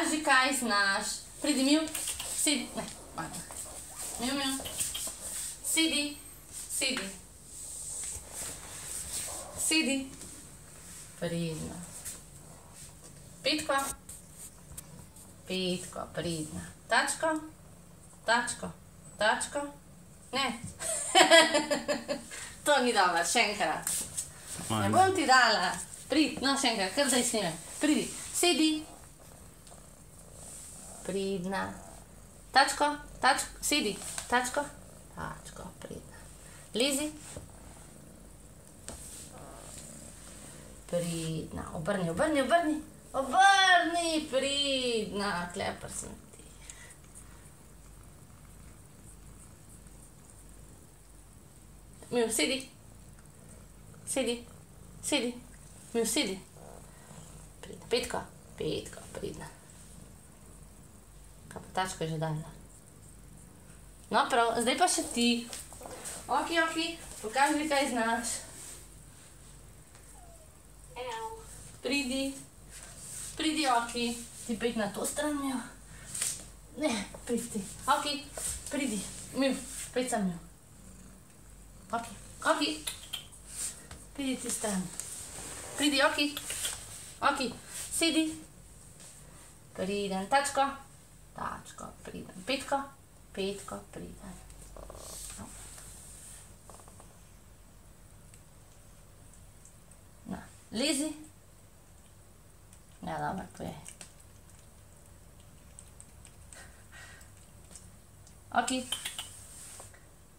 Pokaži, kaj znaš. Pridi, Miu. Sedi. Ne, malo. Miu, Miu. Sedi. Sedi. Sedi. Pridna. Petko. Petko, pridna. Tačko. Tačko. Tačko. Ne. To ni dobro, še enkrat. Ne bom ti dala. Pridi, no še enkrat, kar zdaj snimaj. Pridi, sedi. Pridna. Tačko, tačko, sedi. Tačko, tačko, pridna. Lezi. Pridna. Obrni, obrni, obrni. Obrni, pridna. Klepar sem ti. Miu, sedi. Sedi. Sedi. Miu, sedi. Pridna. Petko. Petko, pridna. Kaj pa tačko je že dala? No prav, zdaj pa še ti. Oki, oki, pokaži mi, kaj znaš. Pridi. Pridi, oki. Ti pejdi na to stran, Miu. Ne, pridi ti. Oki, pridi. Miu, pejdi sam, Miu. Oki, oki. Pridi ti stran. Pridi, oki. Oki, sedi. Priden, tačko. Tačko, priden. Petko. Petko, priden. Na, lezi. Ja, dobro, pojej. Oki.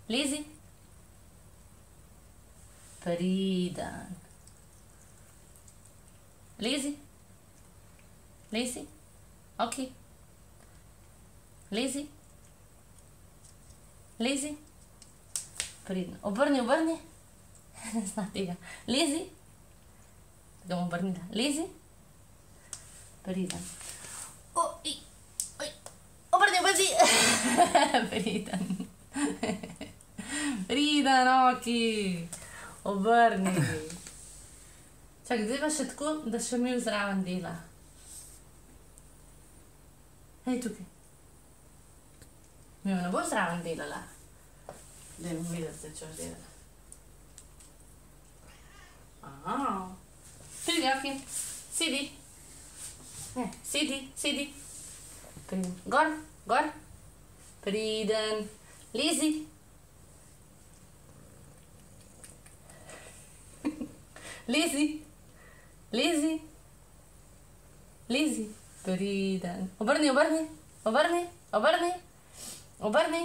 Lezi. Priden. Lezi. Lezi. Oki. Lezi. Lezi. Priden. Obrni, obrni. Ne zna tega. Lezi. Ga bom obrnila. Lezi. Priden. Oj, oj. Obrni, obrni. Priden. Priden, oki. Obrni. Čakaj, zdaj pa še tako, da še Miu zraven dela. Hej, tukaj. Miu, ne boš zraven delala? Daj bom videti, zdaj, če boš delala. Pridi, oki. Sedi. Ne, sedi, sedi. Priden. Gor, gor. Priden. Lezi. Lezi. Lezi. Lezi. Priden. Obrni, obrni. Obrni, obrni. Obrni.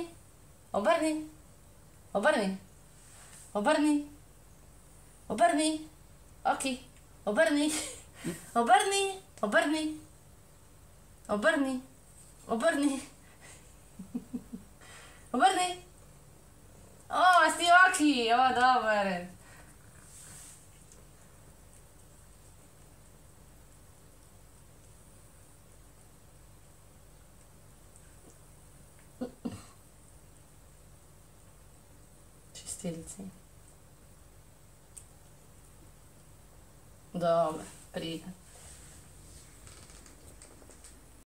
Obrni. Obrni. Obrni. Obrni. Oki. Obrni. Obrni. Obrni. Obrni. Obrni. Obrni. O, si oki. O, dober. Čistilci. Dobro, priden.